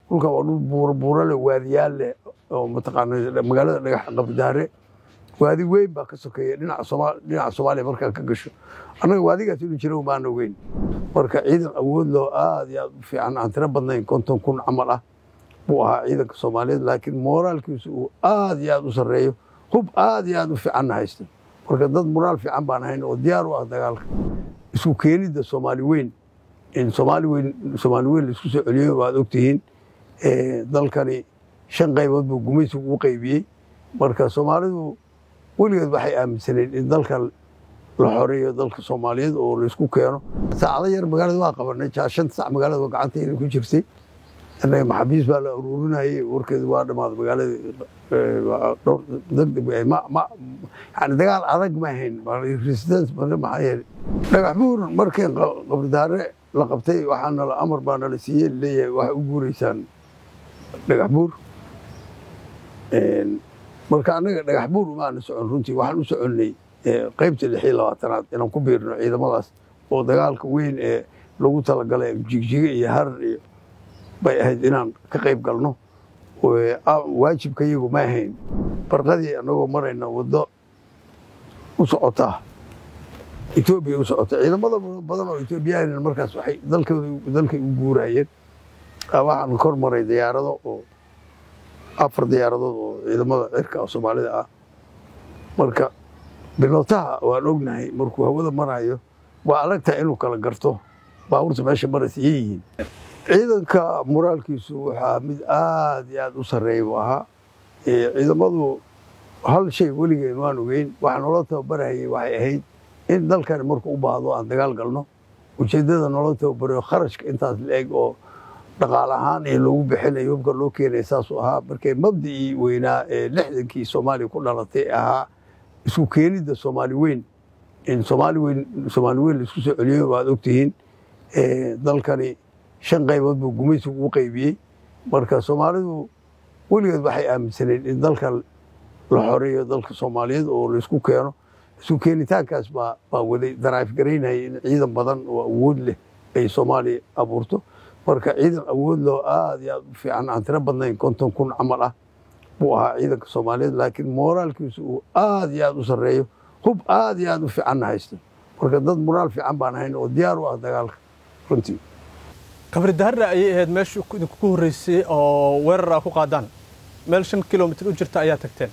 dhulka waa dhul buuro leh waadiyaal leh oo mataqaanaa magaalada dhagax qabdaare waadi weyn baa ka sokeeya dhinaca Soomaaliya markaa ka gasho annaga waadigaas inuu jiro baan ogeyn marka ciidan awood loo aad iyo aad u fiican aan tiro badnayn 50,000 camal ah buu ahaa ciidanka Soomaaliyeed laakiin moraalkiisu uu aad iyo aad u sareeyo hub aad iyo aad u fiican haysto marka dad moraal fiican baan ahayn oo diyaar u ah dagaalka isku keenida Soomaali weyn in Soomaali weyn isku soo celiyo waad ogtihiin dalkani 5 qaybood buu gumaysigu u qaybiyay marka Soomaalidu weligeed waxay aaminsaneen in dalka la xoreeyo dalka Soomaaliyeed oo la isku keeno saacado yar magaalada waa qabanay 5 saac magaalada waa gacanteena ku jirtay annaga maxaabiis baa la ururinayay warkeedu waa dhamaaday magaalada degdeg yani dagaal adag ma ahayn resistance ma ahayn dhagax buur markii qabdaare la qabtay waxaana la amar baa la siiyay leeyahay waxa u guureysaan dhagax buur marka anaga dhagax buur ma aan socon runtii waxaan u soconay qaybta 26aad inaan ku biirno ciidamadaas oo dagaalka weyn ee lagu talagalay jigjiga iyo harar iyo bay ahayd inaan ka qayb galno waajibka iyagu ma ahayn barqadii anagoo marayna wado u socota Itoobiya u socota ciidamada badan oo Itoobiyaan markaas waxay dalkay u guurayeen waxaan kor maray diyaarado oo 4 diyaaradood oo ciidamada cirka Soomaalida ah marka bilowtaha waan ognahay markuu hawada marayo waa aragtaa inuu kala garto baabuurta meesha maraysiin ciidanka moraalkiisu waxa mid aad iyo aad u sareeyo ahaa ciidamadu hal shay weligeed waan ogeyn waxaan nolol tababarayay waxay ahayd in dalkan markuu u baahdo aan dagaal galno ujeedada nolol tababarayo kharashka intaas leeg oo dhaqaale ahaan ee lagu bixinayo hubka loo keenay saas oo ahaa markay mabdii weynaa ee 60kii Soomaaliya ku dhalatay ahaa isku keenida Soomaali weyn in Soomaali weyn isku soo celiyo waad ogtihiin dalkani 5 qaybood buu gumaysigu u qaybiyay marka Soomaalidu weligeed waxay aaminsaneen in dalka la xoreeyo dalka Soomaaliyeed oo la isku keeno isku keenitaankaas baa waday drive gareynay in ciidan badan oo awood leh ay Soomaaliya abuurto marka ciidan awood loo aad iyo aad u fiican aan tiro badnayn 50,000 camal ah buu ahaa ciidanka Soomaaliyeed laakiin moraalkiisu uu aad iyo aad u sareeyo hub aad iyo aad u fiican haysto marka dad moraal fiican baan ahayn oo diyaar u ah dagaalka runtii qabridahar ay ahayd meesha ku horeysay oo weerar ku qaadaan meel 5 kilomitir u jirta ayaa tagteen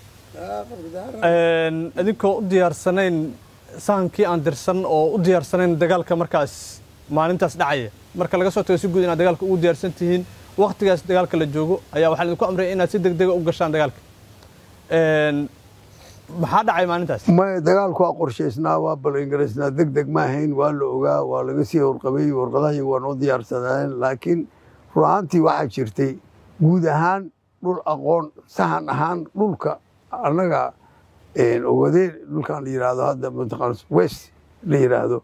adinkoo u diyaarsanayn saankii aan dirsan oo u diyaarsanayn dagaalka markaas maalintaas dhacaya marka laga soo tago si guud inaad dagaalka ugu diyaarsan tihiin waqtigaas dagaalka la joogo ayaa waxaan idinku amray inaad si degdeg ah u gashaan dagaalka maxaa dhacay maalintaas ma dagaalku waa qorsheysnaa waa balangareysnaa degdeg ma ahayn waa la ogaa waa laga sii warqabay warqadaha waa noo diyaarsadeen laakiin ruuxantii waxaa jirtay guud ahaan dhul aqoon sahan ahaan dhulka annaga ogadeen dhulkan la yiraahdo hadda mantaqaan west la yiraahdo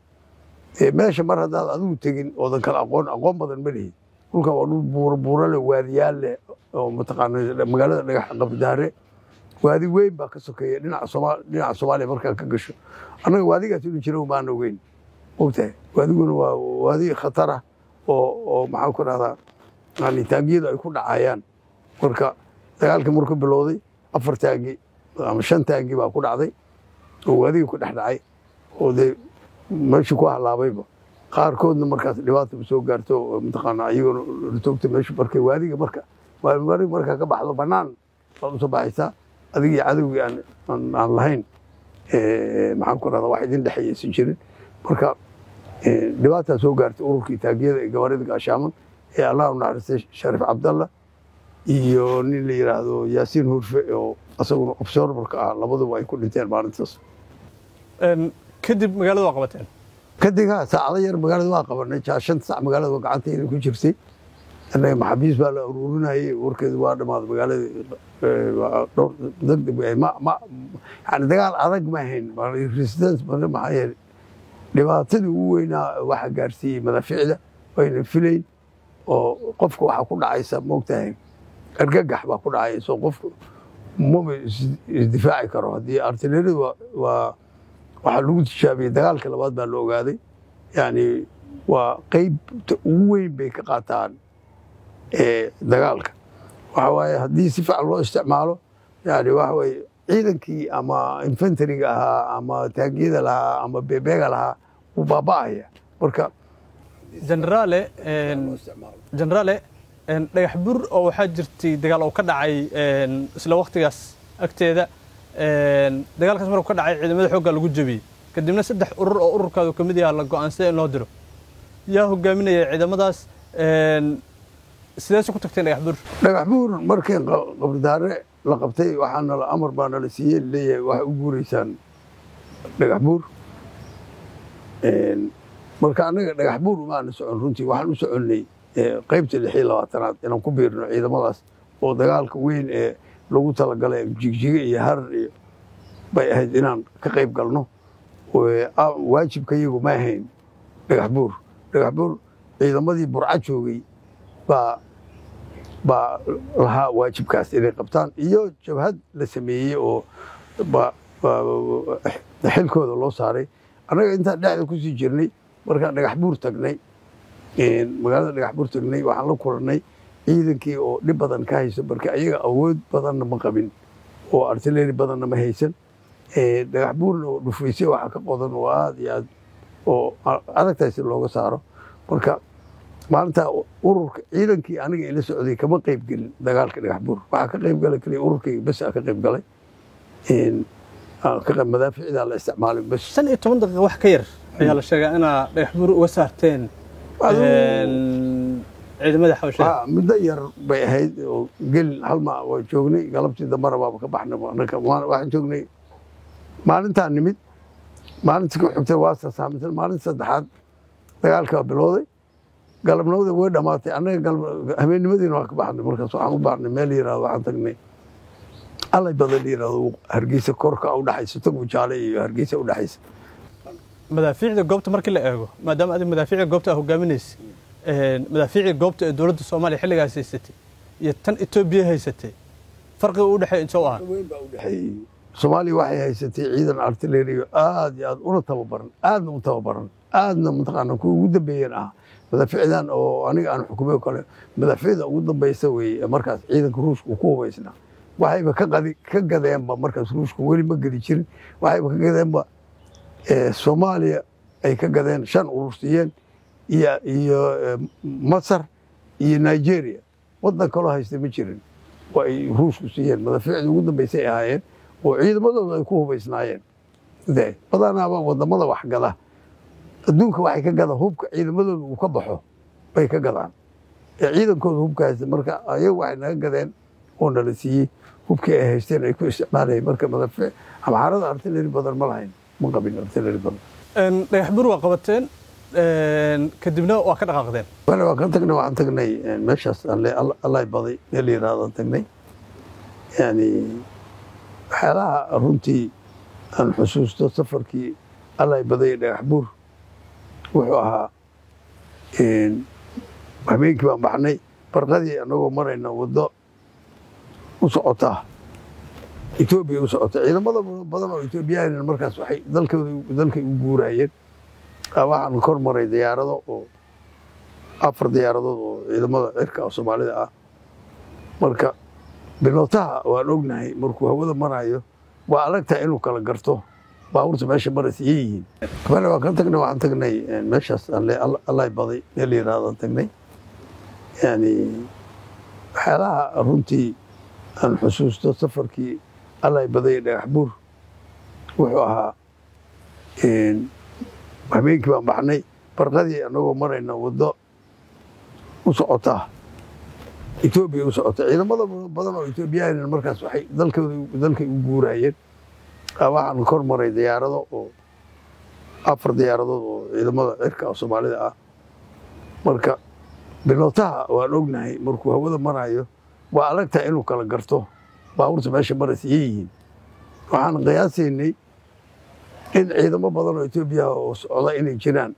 meesha mar haddaad adigu tegin oodan kala aqoon badan ma lihi dhulka waa dhul buuro leh waadiyaal leh oo mataqaanaa magaalada dhagax qabdaare waadi weyn baa ka sokeeya dhinaca Soomaaliya markaa ka gasho annaga waadigaas inuu jiro baan ogeyn ogtahay waadiguna waa waadi khatar ah oo maxaa ku dhahdaa yani taangiyadu ay ku dhacayaan marka dagaalka markuu bilowday 4 taangi ama 5 taangi baa ku dhacday oo waadiga ku dhacay oo meesha ku halaabayba qaarkoodna markaas dhibaato soo gaarto mataqaanaa ayagoo rutogta meesha markay waadiga marka ka baxdo banaan waa soo baxaysaa adiga cadawga aan lahayn maxaan ku radaa wax idin dhaxaysan jirin marka dhibaato soo gaartay ururkii taagiyada gawaarida gaashaaman ee Allah u naxariistay Sharif Abdallah iyo nin la yiraahdo Yaasiin Hurfe oo asaguna observer-ka ah labaduba ay ku dhinteen maalintaas kadib magaalada waa qabateen kadiga saacado yar magaalada waa qabanay 5 saac magaalada waa gacanteena ku jirtay annaga maxaabiis baa la ururinayay warkeedu waa dhamaaday magaalada degdeg yani dagaal adag ma ahayn resistance ma ahayn dhibaatadii ugu weynaa waxa gaarsiiyay madaficda wayna filayn oo qofka waxa ku dhacaysa moogtahay argagax baa ku dhacaysa qofku ma isdifaaci karo haddii artilleeridu waa waxa lagu tijaabiyay dagaalka labaad baa la ogaaday yani waa qaybta ugu weyn bay ka qaataan dagaalka waxa waaye haddii si fiican loo isticmaalo yani waxa waaye ciidankii ama infantariga ahaa ama taangiyada lahaa ama bebeega lahaa wuu baaba'aya marka jeneraale dhagax bur oo waxaa jirtay dagaal oo ka dhacay isla waqtigaas agteeda dagaalkaas markuu ka dhacay ciidamada xoogga lagu jabiyey kadibna 3 urur oo ururkaadu ka mid yahay la go'aansaday in loo diro yaa hogaaminaya ciidamadaas sidaas ku tagtay dhagax bur markii qabridaare la qabtay waxaana la amar baana la siiyey leeyahay waxa u guureysaan dhagax bur marka anaga dhagax bur maana socon runtii waxaan u soconnay qaybta 26aad inaan ku biirno ciidamadaas oo dagaalka weyn ee lagu talagalay jigjiga iyo harar iyo bay ahayd inaan ka qayb galno waajibka iyagu ma ahayn dhagax bur ciidamadii burca joogay baa lahaa waajibkaas inay qabtaan iyo jabhad la sameeyey oo xilkooda loo saaray annaga intaan dhexda ku sii jirnay markaan dhagax buur tagnay magaalada dhagax buur tagnay waxaan la kulannay ciidankii oo dhib badan ka haysa marka ayaga awood badanna ma qabin oo artillery badanna ma haysan dhagax buurna oo dhufaysay waxaa ka qodan oo aad iyo aad oo adagtahay si looga saaro marka maalinta ururka ciidankii aniga ila socday kama qayb gelin dagaalka dhagax buur waxaa ka qayb galay kaliya ururkayga bas ka qayb galay madaaficda la isticmaalay bas 15 daqiiqo wax ka yar ayaa la sheegay inaa dhagax buur uga saarteen ciidamada xawsha muddo yar bay ahayd oo gelin hal ma waa joognay galabtii dambana waaba ka baxnay waxaan joognay maalintaan nimid maalintii ku xigtay waa saamsan maalinta saddexaad dagaalka bilowday galabnimada way dhamaatay anaga habeenimadiina waa ka baxnay markaas waxaan u baahnay meel yiraahdo waxaan tagnay allay badan yiraahdo hargeysa korka u dhaxaysa tagu jaale iyo hargeysa u dhaxaysa madaafiicda goobta markii la eego maadaama aad madaafiicda goobta hogaaminaysa madaafiicda goobta ee dawladda Soomaaliya xilligaas haysatay iyo tan Itoobiya haysatay farqiga u dhaxay inta ah Soomaaliya waxay haysatay ciidan artillery aad iyo aad u tababaran aadna mutaqaana ku ugu dambeeyeen madaafiicdan oo aniga aan xukumo kale madaafiicda ugu dambaysa way markaas ciidanka Ruushka ku hubaysnaa waxayba ka gadeenba markaas Ruushka weli ma gadi jirin waxayba ka gadeenba Soomaaliya ay ka gadeen 5 urursiyen iyo Masar iyo Nigeria wadan kale haystay ma jirin way Ruushku siiyeen madaafiicda ugu dambaysay ahaayeen oo ciidamadooda ay ku hubaysnaayeen badanaaba wadamada wax gada adduunka waxay ka gada hubka ciidamadooda uu ka baxo bay ka gadaan ciidankooda hubkaas marka ayagu waxay naga gadeen oo nala siiyey hubkii ay haysteen ay ku isticmaalayeen marka madaafiic xamarada artillery badan ma lahayn ma qabin artillery badan dhagax bur waa qabateen kadibna waa ka dhaqaaqdeen waa ka tagnay waxaan tagnay meeshaas allay baday meel yiraahdo tagnay yani waxyaalaha runtii aan xusuusto safarkii allay baday dhagax bur wuxuu ahaa habeenkii baan baxnay barqadii anagoo marayna waddo u socota Itoobiya u socota ciidamada badan oo Itoobiyaan markaas waxay dalkay u guurayeen waxaan kor maray diyaarado oo 4 diyaaradood oo ciidamada cirka Soomaalida ah marka bilowtaha waan ognahay markuu hawada marayo waa aragtaa inuu kala garto baabuurta meesha maraysa yihiin waa ka tagnay waxaan tagnay meeshaas allay baday meel yiraahdo tagnay yani waxyaalaha runtii aan xusuusto safarkii allay baday dhagax bur wuxuu ahaa habeenkii baan baxnay barqadii anagoo marayna waddo u socota Itoobiya u socota ciidamada badan oo Itoobiyaan markaas waxay dalkay u guurayeen waxaan kor maray diyaarado oo 4 diyaaradood oo ciidamada cirka Soomaalida ah marka bilowtaha waan ognahay markuu hawada marayo waa aragtaa inuu kala garto baabuurta meesha maraysa yihiin waxaan qiyaasaynay in ciidamo badan oo Itoobiya oo socda inay jiraan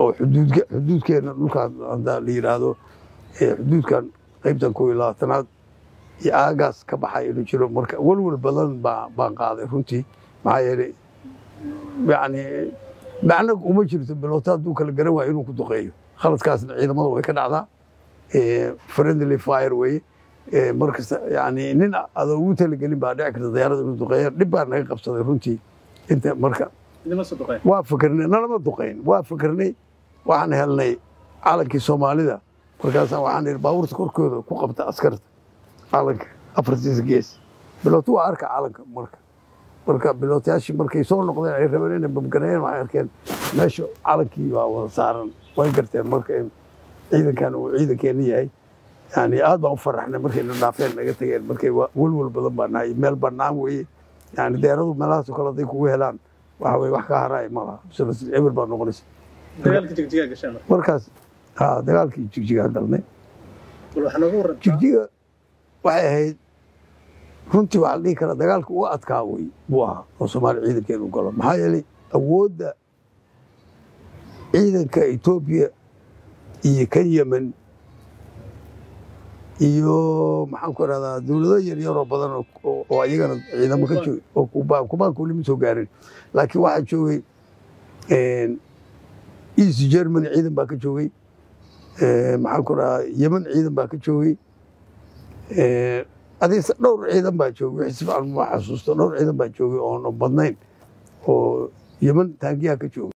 oo xuduudkeena dhulkaan la yiraahdo xuduudkan qaybtan 12aad iyo aagaas ka baxay inuu jiro marka walwal badan baan qaaday runtii maxaa yeelay yani macnaheedu uma jirto bilowta hadduu kala garan waayo inuu ku duqeeyo khaladkaasna ciidamada way ka dhacdaa friendly fire weye markasta yani nin adoo ugu talagelin baa dhici karta diyaarada inuu duqeeyo dhib baa naga qabsaday runtii inta marka waa fikirnay nalama duqeyn waa fikirnay waxaan helnay calankii Soomaalida markaasaan waxaan ir baabuurta korkooda ku qabta askarta calanka afartiisa gees bilowtu waa arka calanka marka bilowtayaashii markay soo noqdeen ay rabeen inay babgareeyaan waxay arkeen meesha calankii baa wada saaran way garteen marka in ciidankan uu ciidankeena yahay يعني aad baan u faraxnay markay dhaafeen naga tageen markay walwal badan baa nahay meel banaan weeye yani deeradu meelahaas kala day kugu helaan waxa way wax ka haray ma laha sababta eber baa noqonaysa dagaalkii jigjiga gashay markaas dagaalkii jigjiga dalnay waxa nagu waran jigjiga waxay ahayd runtii waxa dhigi kara dagaalku uu adkaa way buu ahaa oo Soomaali ciidankeenu galo maxaa yeelay awoodda ciidanka Itoobiya iyo Yemen iyo maxaan ku radaa dawlado yar oo badan oo ayagana ciidamo ka joogay oo kubaan ku limi soo gaarin laakiin waxa joogay East Germany ciidan baa ka joogay maxaan ku radaa Yemen ciidan baa ka joogay adiis dhowr ciidan baa joogay xisbi aan ma xasuusto dhowr ciidan baa joogay oo badnayn oo Yemen taagiya ka joogay